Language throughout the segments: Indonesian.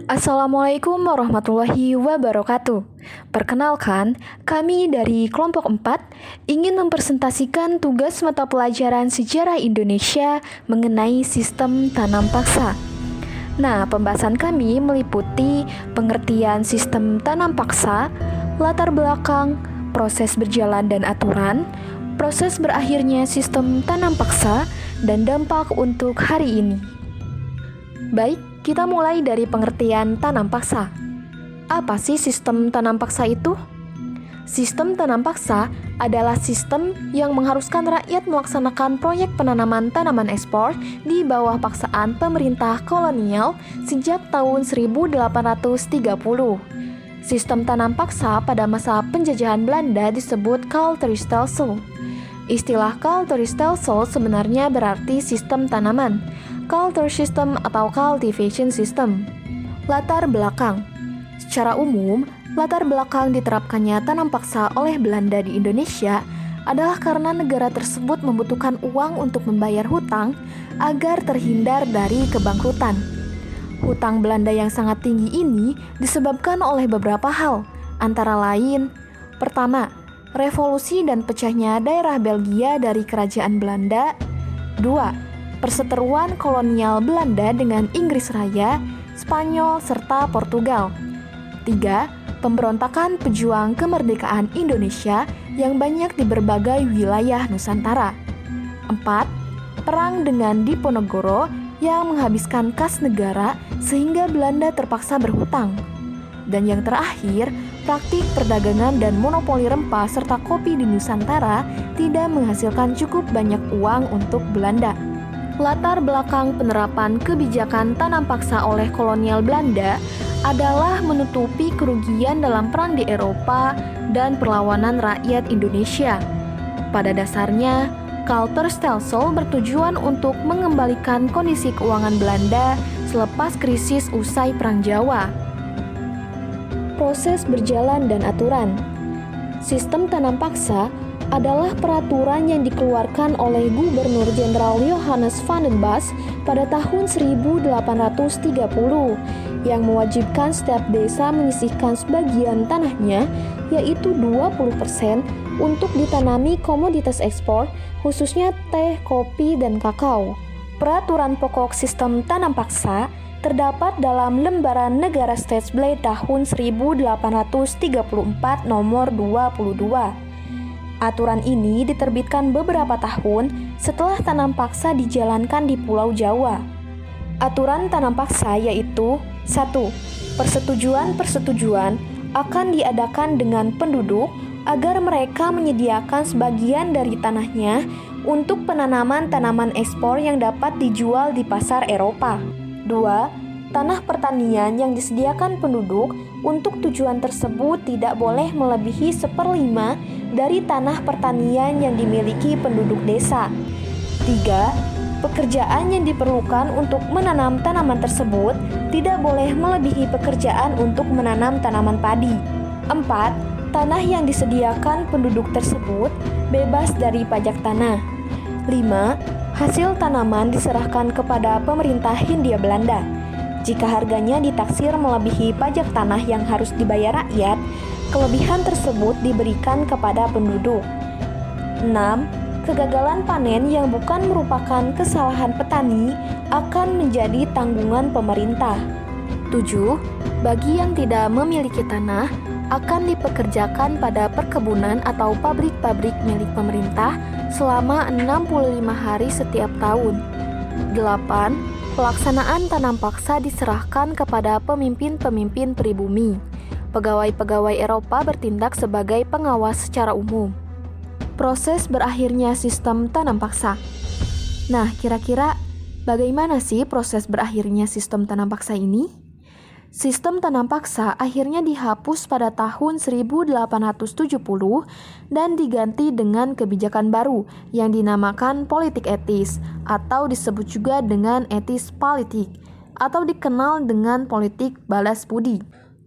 Assalamualaikum warahmatullahi wabarakatuh. Perkenalkan, kami dari kelompok 4 ingin mempresentasikan tugas mata pelajaran sejarah Indonesia mengenai sistem tanam paksa. Nah, pembahasan kami meliputi pengertian sistem tanam paksa, latar belakang, proses berjalan dan aturan, proses berakhirnya sistem tanam paksa, dan dampak untuk hari ini. Baik, kita mulai dari pengertian tanam paksa. Apa sih sistem tanam paksa itu? Sistem tanam paksa adalah sistem yang mengharuskan rakyat melaksanakan proyek penanaman tanaman ekspor di bawah paksaan pemerintah kolonial sejak tahun 1830. Sistem tanam paksa pada masa penjajahan Belanda disebut Kulturstelsel. Istilah Kulturstelsel sebenarnya berarti sistem tanaman, culture system atau cultivation system. Latar belakang. Secara umum, latar belakang diterapkannya tanam paksa oleh Belanda di Indonesia adalah karena negara tersebut membutuhkan uang untuk membayar hutang agar terhindar dari kebangkrutan. Hutang Belanda yang sangat tinggi ini disebabkan oleh beberapa hal, antara lain: pertama, revolusi dan pecahnya daerah Belgia dari kerajaan Belanda. 2. Perseteruan kolonial Belanda dengan Inggris Raya, Spanyol, serta Portugal. 3. Pemberontakan pejuang kemerdekaan Indonesia yang banyak di berbagai wilayah Nusantara. 4. Perang dengan Diponegoro yang menghabiskan kas negara sehingga Belanda terpaksa berhutang. Dan yang terakhir, praktik perdagangan dan monopoli rempah serta kopi di Nusantara tidak menghasilkan cukup banyak uang untuk Belanda. Latar belakang penerapan kebijakan tanam paksa oleh kolonial Belanda adalah menutupi kerugian dalam perang di Eropa dan perlawanan rakyat Indonesia. Pada dasarnya, Kulturstelsel bertujuan untuk mengembalikan kondisi keuangan Belanda selepas krisis usai Perang Jawa. Proses berjalan dan aturan. Sistem tanam paksa adalah peraturan yang dikeluarkan oleh Gubernur Jenderal Johannes van den Bos pada tahun 1830 yang mewajibkan setiap desa menyisihkan sebagian tanahnya, yaitu 20%, untuk ditanami komoditas ekspor, khususnya teh, kopi, dan kakao. Peraturan pokok sistem tanam paksa terdapat dalam Lembaran Negara Staatsblad tahun 1834 nomor 22. Aturan ini diterbitkan beberapa tahun setelah tanam paksa dijalankan di Pulau Jawa. Aturan tanam paksa yaitu: 1. Persetujuan akan diadakan dengan penduduk agar mereka menyediakan sebagian dari tanahnya untuk penanaman tanaman ekspor yang dapat dijual di pasar Eropa. 2. Tanah pertanian yang disediakan penduduk untuk tujuan tersebut tidak boleh melebihi 1/5 dari tanah pertanian yang dimiliki penduduk desa. 3. Pekerjaan yang diperlukan untuk menanam tanaman tersebut tidak boleh melebihi pekerjaan untuk menanam tanaman padi. 4. Tanah yang disediakan penduduk tersebut bebas dari pajak tanah. 5. Hasil tanaman diserahkan kepada pemerintah Hindia Belanda. Jika harganya ditaksir melebihi pajak tanah yang harus dibayar rakyat, kelebihan tersebut diberikan kepada penduduk. 6. Kegagalan panen yang bukan merupakan kesalahan petani akan menjadi tanggungan pemerintah. 7. Bagi yang tidak memiliki tanah, akan dipekerjakan pada perkebunan atau pabrik-pabrik milik pemerintah selama 65 hari setiap tahun. 8. Pelaksanaan tanam paksa diserahkan kepada pemimpin-pemimpin pribumi. Pegawai-pegawai Eropa bertindak sebagai pengawas secara umum. Proses berakhirnya sistem tanam paksa. Nah, kira-kira bagaimana sih proses berakhirnya sistem tanam paksa ini? Sistem tanam paksa akhirnya dihapus pada tahun 1870 dan diganti dengan kebijakan baru yang dinamakan politik etis atau disebut juga dengan etis politik atau dikenal dengan politik balas budi.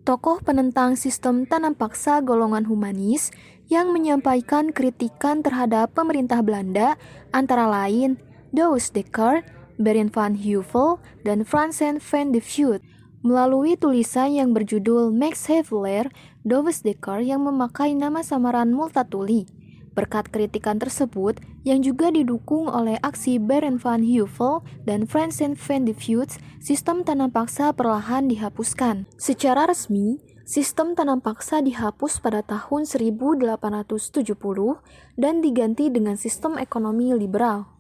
Tokoh penentang sistem tanam paksa golongan humanis yang menyampaikan kritikan terhadap pemerintah Belanda antara lain Douwe Dekker, Barend van Heuvel, dan Fransen van de Voet. melalui tulisan yang berjudul Max Havelaar Doevensdekker yang memakai nama samaran Multatuli. Berkat kritikan tersebut, yang juga didukung oleh aksi Barend van Heuvel dan Francis van de Voet, sistem tanam paksa perlahan dihapuskan. Secara resmi, sistem tanam paksa dihapus pada tahun 1870 dan diganti dengan sistem ekonomi liberal.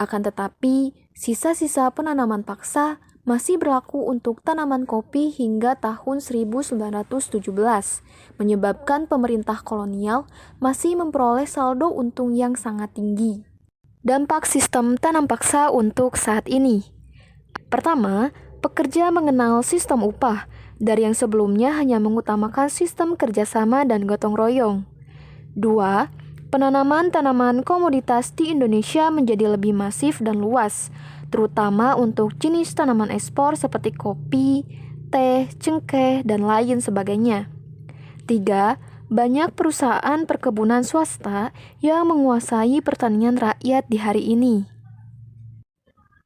Akan tetapi, sisa-sisa penanaman paksa masih berlaku untuk tanaman kopi hingga tahun 1917, menyebabkan pemerintah kolonial masih memperoleh saldo untung yang sangat tinggi. Dampak sistem tanam paksa untuk saat ini. Pertama, pekerja mengenal sistem upah, dari yang sebelumnya hanya mengutamakan sistem kerjasama dan gotong royong. 2. Penanaman tanaman komoditas di Indonesia menjadi lebih masif dan luas, terutama untuk jenis tanaman ekspor seperti kopi, teh, cengkeh, dan lain sebagainya. 3. Banyak perusahaan perkebunan swasta yang menguasai pertanian rakyat di hari ini.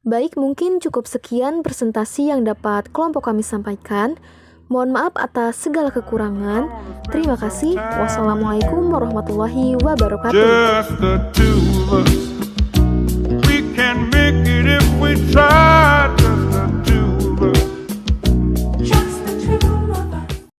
Baik, mungkin cukup sekian presentasi yang dapat kelompok kami sampaikan. Mohon maaf atas segala kekurangan. Terima kasih. Wassalamualaikum warahmatullahi wabarakatuh.